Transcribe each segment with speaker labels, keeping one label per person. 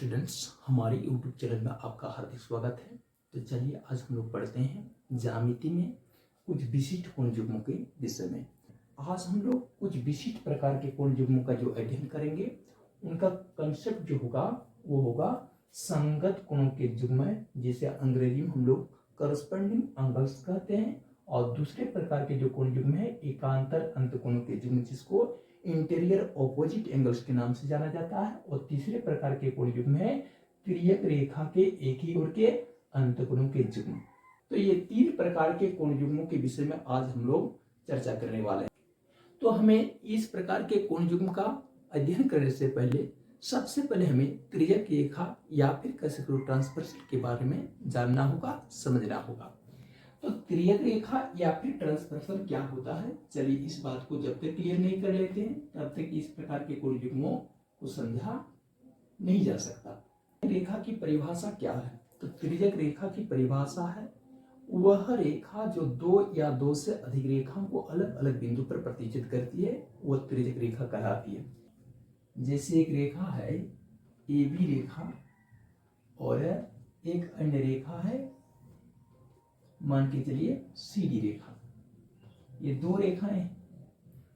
Speaker 1: Students, हमारे YouTube channel में आपका हार्दिक स्वागत है। तो चलिए आज हम लोग पढ़ते हैं ज्यामिति में कुछ विशिष्ट कोण युग्मों के विषय में। आज हम लोग कुछ विशिष्ट प्रकार के कोण युग्मों का जो अध्ययन करेंगे, उनका कंसेप्ट जो होगा वो होगा संगत कोणों के युग्म, जिसे अंग्रेजी में हम लोग करस्पॉन्डिंग एंगल्स कहते हैं। और दूसरे प्रकार के जो कोण युग्म है एकांतर अंतकोणों के युग्म, जिसको इंटीरियर ऑपोजिट एंगल्स के नाम से जाना जाता है। और तीसरे प्रकार के कोण युग्म है तिर्यक रेखा के एक ही ओर के अंतकोणों के युग्म। तो ये तीन प्रकार के कोण युग्मों के विषय में आज हम लोग चर्चा करने वाले हैं। तो हमें इस प्रकार के कोण युग्म का अध्ययन करने से पहले सबसे पहले हमें तिर्यक रेखा या फिर कह सकते हो ट्रांसवर्सल के बारे में जानना होगा, समझना होगा। तो तिर्यक रेखा या फिर ट्रांसवर्सल क्या होता है, चलिए इस बात को जब तक क्लियर नहीं कर लेते हैं तब तक इस प्रकार के कोण युग्मों को समझा नहीं जा सकता। रेखा की परिभाषा क्या है? तो तिर्यक रेखा की परिभाषा है वह रेखा जो दो या दो से अधिक रेखाओं को अलग अलग बिंदु पर प्रतिच्छेद करती है, वह तिर्यक रेखा कहलाती है। जैसे एक रेखा है AB रेखा और एक अन्य रेखा है, मान के चलिए CD रेखा। ये दो रेखाएं हैं।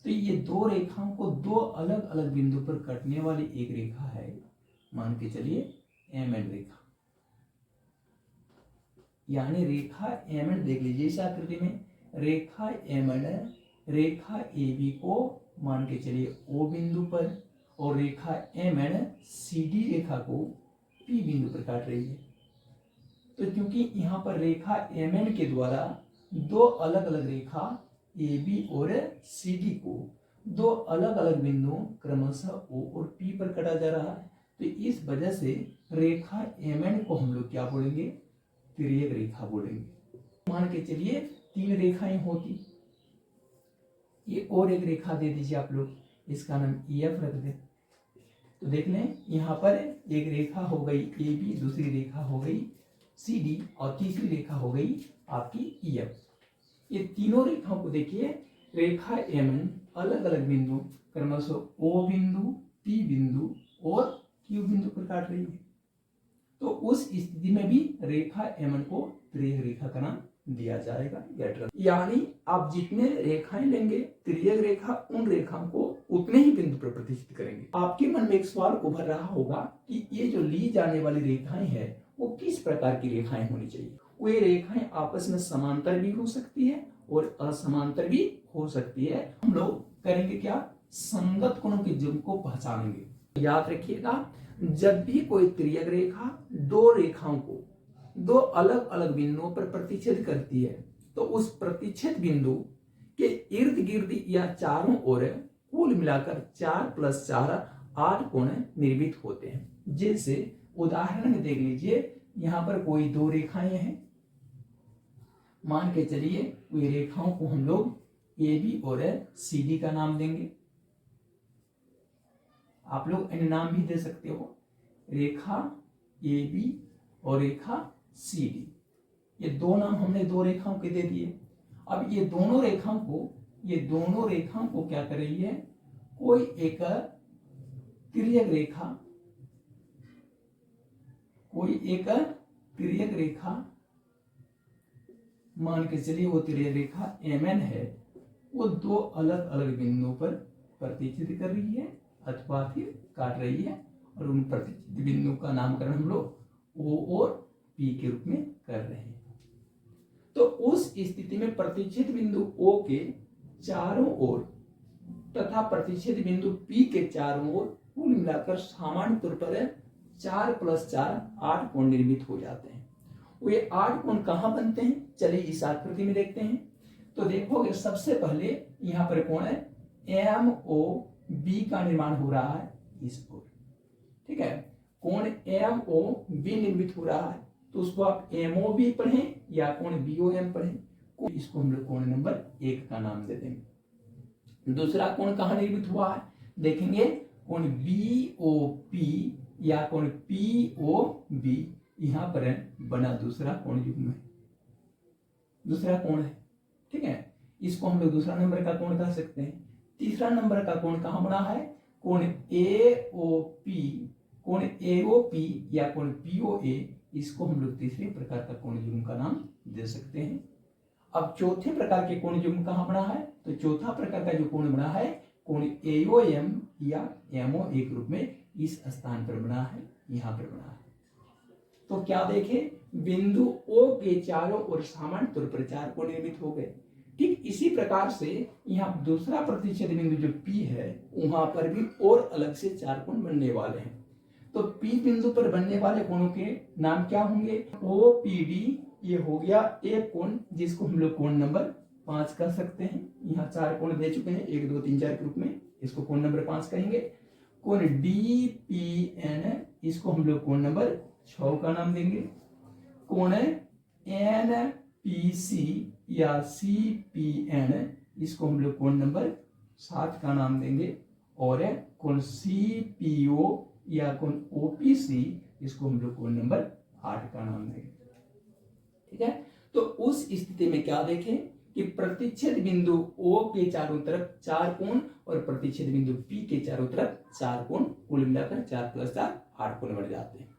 Speaker 1: तो ये दो रेखाओं को दो अलग अलग बिंदु पर काटने वाली एक रेखा है, मान के चलिए MN रेखा। यानी रेखा MN देख लीजिए इस आकृति में, रेखा MN रेखा AB को मान के चलिए O बिंदु पर और रेखा MN CD रेखा को P बिंदु पर काट रही है। तो क्योंकि यहाँ पर रेखा MN के द्वारा दो अलग अलग रेखा AB और CD को दो अलग अलग बिंदुओं क्रमशः O और P पर काटा जा रहा है, तो इस वजह से रेखा MN को हम लोग क्या बोलेंगे? तिर्यक रेखा बोलेंगे। मान के चलिए तीन रेखाएं होती, ये और एक रेखा दे दीजिए आप लोग, इसका नाम EF रख दे। तो देख लें यहाँ पर एक रेखा हो गई AB, दूसरी रेखा हो गई CD और तीसरी रेखा हो गई आपकी EF। ये तीनों रेखाओं को देखिए, रेखा MN अलग अलग बिंदु क्रमशः O बिंदु, P बिंदु और Q बिंदु पर काट रही है। तो उस स्थिति में भी रेखा MN को तिर्यक रेखा का नाम दिया जाएगा। यानी आप जितने रेखाएं लेंगे तिर्यक रेखा, उन रेखाओं को उतने ही बिंदु पर प्रतिष्ठित करेंगे। आपके मन में एक सवाल उभर रहा होगा कि ये जो ली जाने वाली रेखाएं हैं वो किस प्रकार की रेखाएं होनी चाहिए? वे रेखाएं आपस में समांतर भी हो सकती है और असमांतर भी हो सकती है। हम लोग करेंगे क्या? संगत कोणों के युग्म को पहचानेंगे। याद रखिएगा, जब भी कोई तिर्यक रेखा दो रेखाओं को दो अलग अलग बिंदुओं पर प्रतिच्छेद करती है, तो उस प्रतिच्छेद बिंदु के इर्द गिर्द या चारों ओर कुल मिलाकर 4 + 4 8 कोण निर्मित होते हैं। जैसे उदाहरण में देख लीजिए, यहां पर कोई दो रेखाएं हैं, मान के चलिए वे रेखाओं को हम लोग AB और CD का नाम देंगे। आप लोग अन्य नाम भी दे सकते हो, रेखा AB और रेखा CD। ये दो नाम हमने दो रेखाओं के दे दिए। अब ये दोनों रेखाओं को क्या कर रही है? कोई एक तिर्यक रेखा मान के चलिए वो तिर्यक रेखा MN है, वो दो अलग अलग बिंदुओं पर प्रतिच्छेद कर रही है अथवा फिर काट रही है, और उन प्रतिच्छेद बिंदुओं का नामकरण हम लोग O और P के रूप में कर रहे हैं। तो उस स्थिति में प्रतिच्छेद बिंदु O के चारों ओर तथा प्रतिच्छेद बिंदु P के चारों ओर कुल मिलाकर सामान्य तौर पर 4 + 4 8 कोण निर्मित हो जाते हैं। ये 8 कोण कहां बनते हैं? चलिए इस आकृति में देखते हैं। तो देखोगे सबसे पहले यहाँ पर कोण है MOB का निर्माण हो रहा है इस ओर, ठीक है। कोण MOB निर्मित हो रहा है, तो उसको आप MOB पढ़ें या कोण BOM पढ़ें, इसको हम लोग कोण नंबर 1 का नाम दे देंगे। दूसरा कोण कहां निर्मित हुआ है? देखेंगे कोण BOP या कोण POB, यहां पर बना दूसरा कोण युग्म है, दूसरा कोण है, ठीक है। इसको हम लोग दूसरा नंबर का कोण कह सकते हैं। तीसरा नंबर का कोण कहां बना है? कोण AOP कोण एओपी या कोण पीओए, इसको हम लोग तीसरे प्रकार का कोण युग्म का नाम दे सकते हैं। अब चौथे प्रकार के कोण युग्म कहाँ बना है, तो चौथा प्रकार का जो कोण बना है कोण एओएम या एमओ एक रूप में इस स्थान पर बना है, यहां पर बना है। तो क्या देखें, बिंदु O के चारों ओर सामान्य तौर पर चार कोण निर्मित हो गए। ठीक इसी प्रकार से यहाँ दूसरा प्रतिच्छेद बिंदु जो P है वहां पर भी और अलग से चार कोण बनने वाले हैं। तो P बिंदु पर बनने वाले कोणों के नाम क्या होंगे, OPD, ये हो गया एक कोण जिसको हम लोग कोण नंबर 5 कह सकते हैं। यहाँ चार कोण दे चुके हैं 1 2 3 4 के रूप में, इसको कोण नंबर 5 कहेंगे। कोण DPN, इसको हम लोग कोण नंबर 6 का नाम देंगे। कोण NPC या CPN, इसको हम लोग कोण नंबर 7 का नाम देंगे। और कोण CPO या कोण OPC, इसको हम लोग कोण नंबर 8 का नाम देंगे। ठीक है, तो उस स्थिति में क्या देखें कि प्रतिच्छेद बिंदु O के चारों तरफ चार कोण और प्रतिच्छेद बिंदु P के चारों तरफ चार कोण, कुल मिलाकर 4 + 4 8 कोण बन जाते हैं।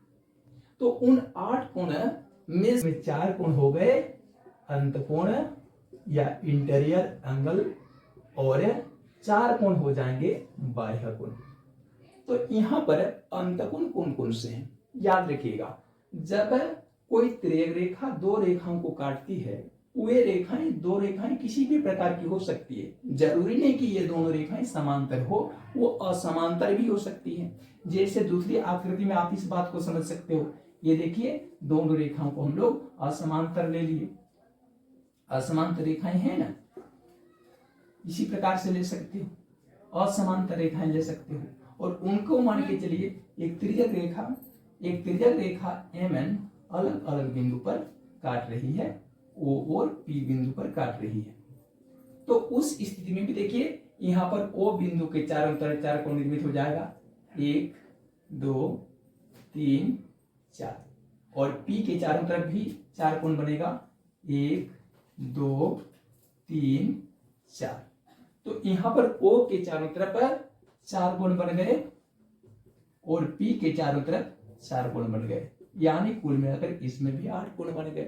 Speaker 1: तो उन 8 कोण में 4 कोण हो गए अंतकोण या इंटीरियर एंगल और 4 कोण हो जाएंगे बाह्य कोण। तो यहां पर अंतकोण कौन कौन से हैं, याद रखिएगा, जब कोई तिर्यक रेखा दो रेखाओं को काटती है, वे रेखाएं दो रेखाएं किसी भी प्रकार की हो सकती है। जरूरी नहीं कि ये दोनों रेखाएं समांतर हो, वो असमांतर भी हो सकती है। जैसे दूसरी आकृति में आप इस बात को समझ सकते हो, ये देखिए दोनों रेखाओं को हम लोग असमांतर ले लिए, असमांतर रेखाएं हैं ना, इसी प्रकार से ले सकते हो, असमांतर रेखाएं ले सकते हो। और उनको मान के चलिए एक तिर्यक रेखा MN अलग अलग बिंदु पर काट रही है, O और P बिंदु पर काट रही है। तो उस स्थिति में भी देखिए यहां पर O बिंदु के चारों तरफ चार कोण निर्मित हो जाएगा, 1 2 3 4, और P के चारों तरफ भी चार कोण बनेगा, 1 2 3 4। तो यहां पर O के चारों तरफ चार कोण बन गए और P के चारों तरफ चार कोण बन गए, यानी कुल मिलाकर इसमें भी 8 कोण बन गए।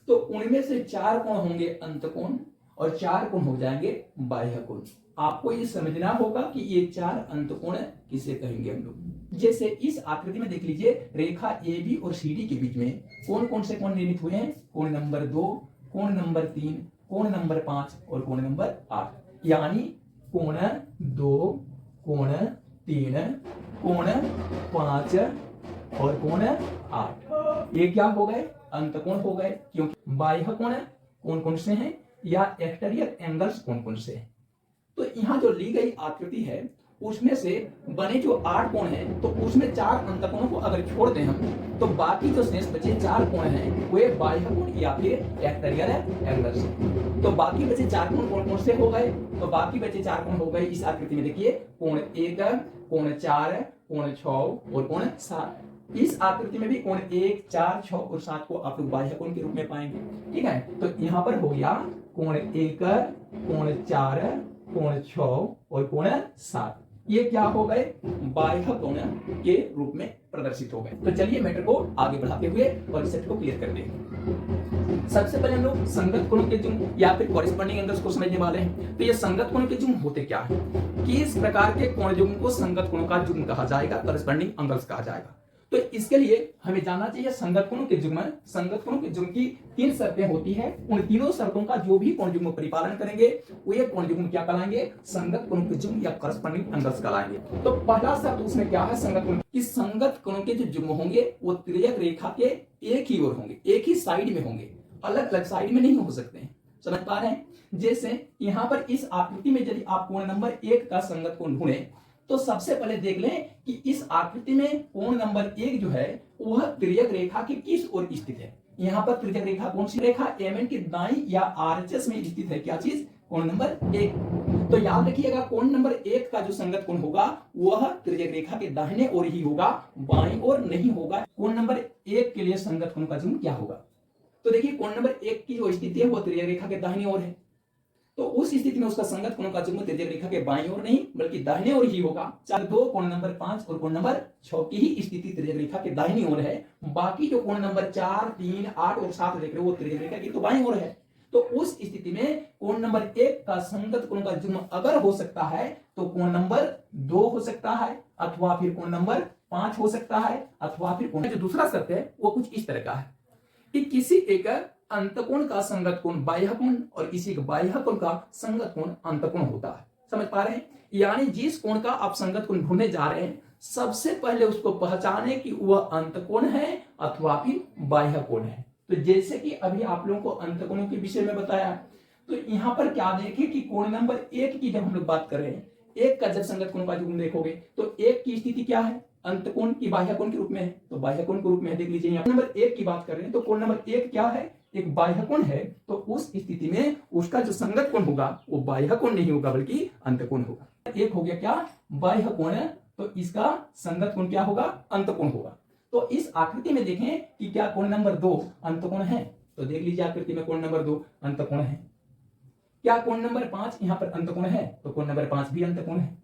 Speaker 1: तो उनमें से 4 कोण होंगे अंतकोण और 4 कोण हो जाएंगे बाह्य कोण। आपको ये समझना होगा कि ये 4 अंतकोण किसे कहेंगे हम लोग। जैसे इस आकृति में देख लीजिए, रेखा AB और CD के बीच में कौन कौन से कोण निर्मित हुए हैं, कोण नंबर 2, कोण नंबर 3, कोण नंबर 5 और कोण नंबर 8। यानी कोण 2, कोण 3, कोण 5 और कोण 8, ये क्या हो गए, अंतकोण हो गए। क्योंकि बाह्य कोण कौन कौन से हैं या एक्सटीरियर एंगल्स कौन कौन से हैं। तो यहाँ जो ली गई आकृति है उसमें से बने जो 8 कोण हैं, तो उसमें 4 अंतकोणों को अगर छोड़ दें हम, तो बाकी जो शेष बचे 4 कोण हैं वे बाह्य कोण या फिर एक्सटीरियर एंगल्स। तो बाकी बचे 4 कोण कौन कौन से हो गए, तो बाकी बचे 4 कोण हो गए इस आकृति में देखिए, कोण 1, कोण 4, कोण 6 और कोण 7। इस आकृति में भी कोण 1, 4, 6 और 7 को आप लोग बाह्य कोण के रूप में पाएंगे। ठीक है, तो यहाँ पर हो गया कोण 1, कोण 4, कोण 6 और कोण 7, ये क्या हो गए, बाह्य कोण के रूप में प्रदर्शित हो गए। तो चलिए मैटर को आगे बढ़ाते हुए कॉन्सेप्ट को क्लियर कर दें। सबसे पहले हम लोग संगत कोणों के जुग्म या फिर कॉरेस्पॉन्डिंग एंगल्स को समझने वाले हैं। तो ये संगत कोणों के जुग्म होते क्या है, किस प्रकार के कोण युग्म को संगत कोणों का जुग्म कहा जाएगा, कॉरेस्पॉन्डिंग एंगल्स कहा जाएगा। तो इसके लिए हमें जानना चाहिए संगत कोणों के जुग्म, संगत कोणों के जुग्म की 3 शर्तें होती है। उन तीनों शर्तों का जो भी कोण युग्म परिपालन करेंगे वे कोण युग्म क्या कहलाएंगे, संगत कोणों के जुग्म या कॉरेस्पॉन्डिंग एंगल्स कहलाएंगे। तो पहला शर्त उसमें क्या है संगत कोण की, संगत कोणों के जो जुग्म होंगे वो तिर्यक रेखा के एक ही ओर होंगे, एक ही साइड में होंगे, अलग अलग साइड में नहीं हो सकते हैं। समझ पा रहे हैं। जैसे यहाँ पर इस आकृति में यदि आप कोण नंबर 1 का संगत कोण ढूंढें तो सबसे पहले देख लें कि इस आकृति में कोण नंबर 1 जो है वह तिर्यक रेखा के किस ओर स्थित है। यहाँ पर तिर्यक रेखा कौन सी रेखा, MN की दाईं या RHS में स्थित है, क्या चीज, कोण नंबर 1। तो याद रखिएगा कोण नंबर 1 का जो संगत कोण होगा वह तिर्यक रेखा के दाहिने ओर ही होगा, बाईं ओर नहीं होगा। कोण नंबर 1 के लिए संगत कोण का जुग्म क्या होगा, तो देखिए कोण नंबर 1 की जो स्थिति है वो तिर्यक रेखा के दाहिनी ओर है। तो उस स्थिति में उसका संगत कोणों का युग्म तिर्यक रेखा के बाईं ओर नहीं बल्कि दाहिने ओर ही होगा। चाहे दो कोण नंबर 5 और कोण नंबर 6 की ही स्थिति तिर्यक रेखा के दाहिनी ओर है, बाकी जो कोण नंबर 4, 3, 8 और 7 देख रहे हो वो तिर्यक रेखा की तो बाईं ओर है। तो उस स्थिति में कोण नंबर 1 का संगत कोण का युग्म अगर हो सकता है तो कोण नंबर 2 हो सकता है, अथवा फिर कोण नंबर 5 हो सकता है, अथवा फिर कोण जो दूसरा शर्त है वो कुछ इस तरह का है कि किसी एक अंतकोण का संगत कोण बाह्य कोण और किसी एक बाह्य कोण का संगत कोण अंतकोण होता है। समझ पा रहे हैं? यानी जिस कोण का आप संगत कोण ढूंढने जा रहे हैं सबसे पहले उसको पहचाने कि वह अंतकोण है अथवा फिर बाह्य कोण है। तो जैसे कि अभी आप लोगों को अंतकोणों के विषय में बताया, तो यहाँ पर क्या देखें कि कोण नंबर 1 की जब हम लोग बात कर रहे हैं, 1 का जब संगत कोण का युग्म देखोगे तो 1 की स्थिति क्या है? अंतकोण की बाह्य कोण के रूप में है, तो बाह्य कोण के रूप में है। देख लीजिए यहाँ नंबर 1 की बात कर रहे हैं तो कोण नंबर 1 क्या है? एक बाह्य कोण है। तो उस स्थिति में उसका जो संगत कोण होगा वो बाह्य कोण नहीं होगा बल्कि अंतकोण होगा। एक हो गया क्या? बाह्य कोण है, तो इसका संगत कोण क्या होगा? अंतकोण होगा। तो इस आकृति में देखें कि क्या कोण नंबर 2 अंतकोण है? तो देख लीजिए आकृति में कोण नंबर 2 अंतकोण है। क्या कोण नंबर 5 यहाँ पर अंतकोण है? तो कोण नंबर 5 भी अंतकोण है।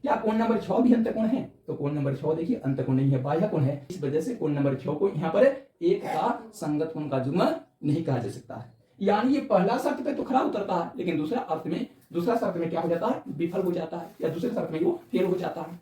Speaker 1: क्या कोण नंबर 6 भी अंतकोण है? तो कोण नंबर 6 देखिए अंतकोण नहीं है, बाह्य कोण है। इस वजह से कोण नंबर 6 को यहाँ पर 1 का संगत कोण का युग्म नहीं कहा जा सकता है। यानी ये पहला शर्त पे तो खरा उतरता है, लेकिन दूसरा शर्त में क्या हो जाता है? विफल हो जाता है, या दूसरे शर्त में वो फेल हो जाता है।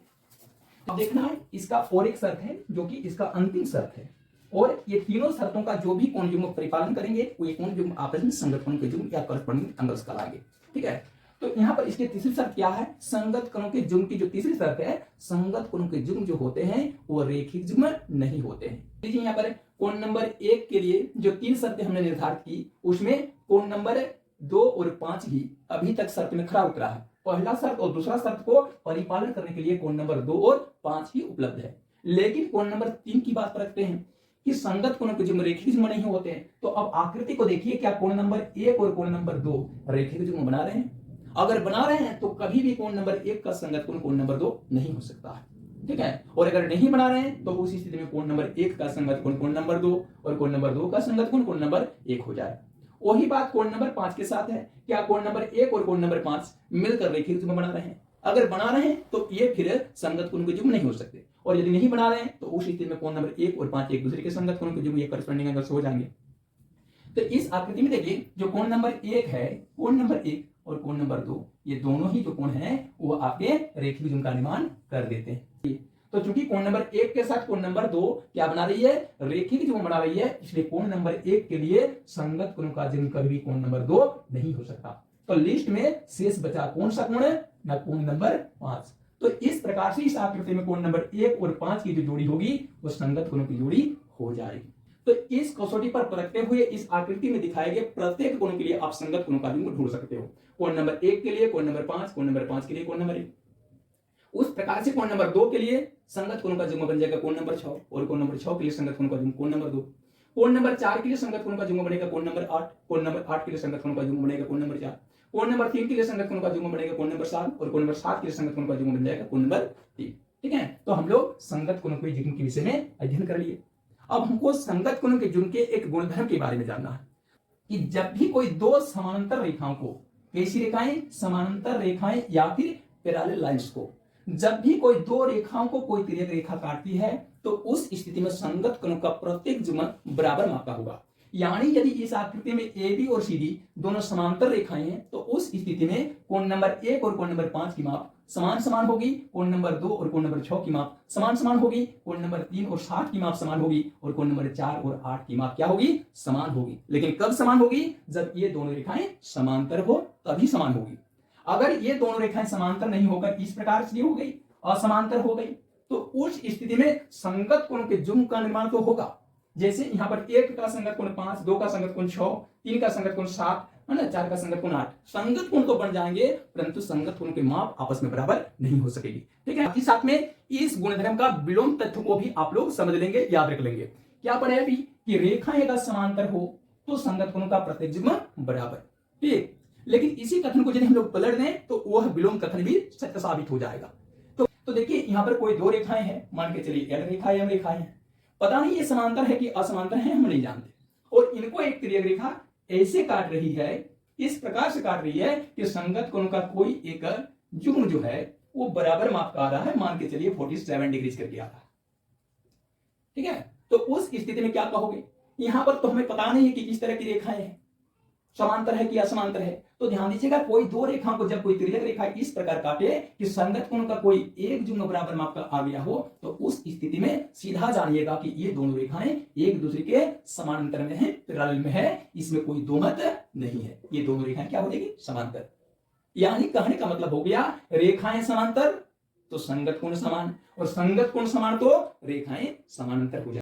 Speaker 1: अब देखना है इसका और एक शर्त है जो कि इसका अंतिम शर्त है, और ये तीनों शर्तों का जो भी कोण युग्म परिपालन करेंगे वो कोण युग्म आपस में संगत कोण के युग्म या करस्पॉन्डिंग एंगल्स कहलाएंगे। ठीक है, तो यहाँ पर इसकी तीसरी शर्त क्या है? संगत कोणों के युग्म की जो तीसरी शर्त है, संगत कोणों के युग्म जो होते हैं वो रेखिक युग्म नहीं होते हैं। देखिए यहाँ पर कोण नंबर 1 के लिए जो 3 शर्तें हमने निर्धारित की उसमें कोण नंबर 2 और 5 ही अभी तक शर्त में खरा उतरा है। पहला शर्त और दूसरा शर्त को परिपालन करने के लिए कोण नंबर 2 और 5 ही उपलब्ध है। लेकिन कोण नंबर 3 की बात रखते हैं कि संगत कोणों के युग्म रेखिक युग्म नहीं होते हैं। तो अब आकृति को देखिए, क्या कोण नंबर 1 और कोण नंबर 2 रेखिक युग्म बना रहे हैं? अगर बना रहे हैं तो कभी भी कोण नंबर 1 का संगत कोण नंबर 2 नहीं हो सकता है। ठीक है, और अगर नहीं बना रहे हैं तो उस स्थिति में कोण नंबर 1 का संगत कोण नंबर 2 और कोण नंबर 2 का संगत कोण नंबर 1 हो जाए। वही बात कोण नंबर 5 के साथ है। क्या कोण नंबर 1 और कोण नंबर 5 मिलकर रेखिक युग्म बना रहे हैं? अगर बना रहे हैं तो ये फिर संगत कोण के युग्म नहीं हो सकते, और यदि नहीं बना रहे हैं तो उस स्थिति में कोण नंबर 1 और 5 एक दूसरे के संगत कोण के युग्म या करस्पॉन्डिंग एंगल्स हो जाएंगे। तो इस आकृति में देखिए जो कोण नंबर 1 है, कोण नंबर 1 और कोण नंबर 2 ये दोनों ही जो कोण हैं वो आपके रेखिक युग्म का निर्माण कर देते हैं। तो चूंकि कोण नंबर 1 के साथ कोण नंबर 2 क्या बना रही है? रेखिक युग्म बना रही है, इसलिए कोण नंबर 1 के लिए संगत कोण का युग्म कभी कोण नंबर 2 नहीं हो सकता। तो लिस्ट में शेष बचा कौन सा कोण है? ना कोण नंबर 5। तो इस प्रकार से इस आकृति में कोण नंबर 1 और 5 की जो जोड़ी होगी वो संगत कोणों की जोड़ी हो जाएगी। तो इस कसौटी पर परखते हुए इस आकृति में दिखाए गए प्रत्येक कोण के लिए आप संगत कोणों का युग्म ढूंढ सकते हो। कोण नंबर 1 के लिए कोण नंबर 5, कोण नंबर 5 के लिए कोण नंबर 1। उस प्रकार से कोण नंबर 2 के लिए संगत कोण का युग्म बन जाएगा कोण नंबर 6, और कोण नंबर 6 के लिए संगत कोण का युग्म कोण नंबर 2। कोण नंबर 4 के लिए संगत कोण का युग्म बनेगा कोण नंबर 8, कोण नंबर 8 के लिए संगत कोण का युग्म बनेगा कोण नंबर 4। कोण नंबर 3 के लिए संगत कोण का युग्म बनेगा कोण नंबर 7, और कोण नंबर 7 के लिए संगत कोण का युग्म बन जाएगा कोण नंबर 3। ठीक है, तो हम लोग संगत कोणों के युग्म के विषय में अध्ययन कर लिए। अब हमको संगत कोणों के युग्म के एक गुणधर्म के बारे में जानना है कि जब भी कोई दो समानांतर रेखाओं को, कैसी रेखाएं? समानांतर रेखाएं या फिर पैरेलल लाइंस को, जब भी कोई दो रेखाओं को कोई तिर्यक रेखा काटती है तो उस स्थिति में संगत कोणों का प्रत्येक युग्म बराबर माप का होगा। यानी यदि इस आकृति में AB और CD दोनों समांतर रेखाएं हैं तो उस स्थिति में कोण नंबर 1 और कोण नंबर 5 की माप समान समान होगी, कोण नंबर 2 और कोण नंबर 6 की माप समान समान होगी, कोण नंबर 3 और 7 की माप समान होगी, और कोण नंबर 4 और 8 की माप क्या होगी? समान होगी। लेकिन कब समान होगी? जब ये दोनों रेखाएं समांतर हो तभी समान होगी। अगर ये दोनों रेखाएं समांतर नहीं होकर इस प्रकार से हो गई, असमांतर हो गई, तो उस स्थिति में संगत कोण के युग्म का निर्माण तो होगा। जैसे यहाँ पर 1 का संगत कोण 5, 2 का संगत कोण 6, 3 का संगत कोण 7 है ना, 4 का संगत कोण 8, संगत कोण तो बन जाएंगे परंतु संगत कोण के माप आपस में बराबर नहीं हो सकेगी। ठीक है, इस साथ में इस गुणधर्म का विलोम तथ्य को भी आप लोग समझ लेंगे, याद रख लेंगे। क्या पढ़े अभी कि रेखाएं अगर समांतर हो तो संगत कोणों का प्रत्येक युग्म बराबर। ठीक, लेकिन इसी कथन को यदि हम लोग पलट दें तो वह विलोम कथन भी सत्य साबित हो जाएगा। तो देखिए यहाँ पर कोई दो रेखाएं हैं, मान के चलिए L रेखा M रेखा है, पता नहीं ये समांतर है कि असमांतर है, हम नहीं जानते, और इनको एक तिर्यक रेखा ऐसे काट रही है इस प्रकार से काट रही है कि संगत कोण का कोई एक युग्म जो है वो बराबर माप का आ रहा है, मान के चलिए 47 डिग्री करके आ रहा है। ठीक है, तो उस स्थिति में क्या कहोगे? यहां पर तो हमें पता नहीं है कि किस तरह की रेखाएं हैं, समांतर है कि असमांतर है। तो ध्यान दीजिएगा, कोई दो रेखाओं को जब कोई तिर्यक रेखा इस प्रकार काटे कि संगत कोण का कोई एक युग्म बराबर माप का आ गया हो, तो उस स्थिति में सीधा जानिएगा कि ये दोनों रेखाएं एक दूसरे के समानांतर में है, पैरेलल में है, इसमें कोई दो मत नहीं है। ये दोनों रेखाएं क्या हो जाएगी? समांतर। यानी कहने का मतलब हो गया, रेखाएं समांतर तो संगत कोण समान, और संगत कोण समान तो रेखाएं समानांतर हो जाएगी।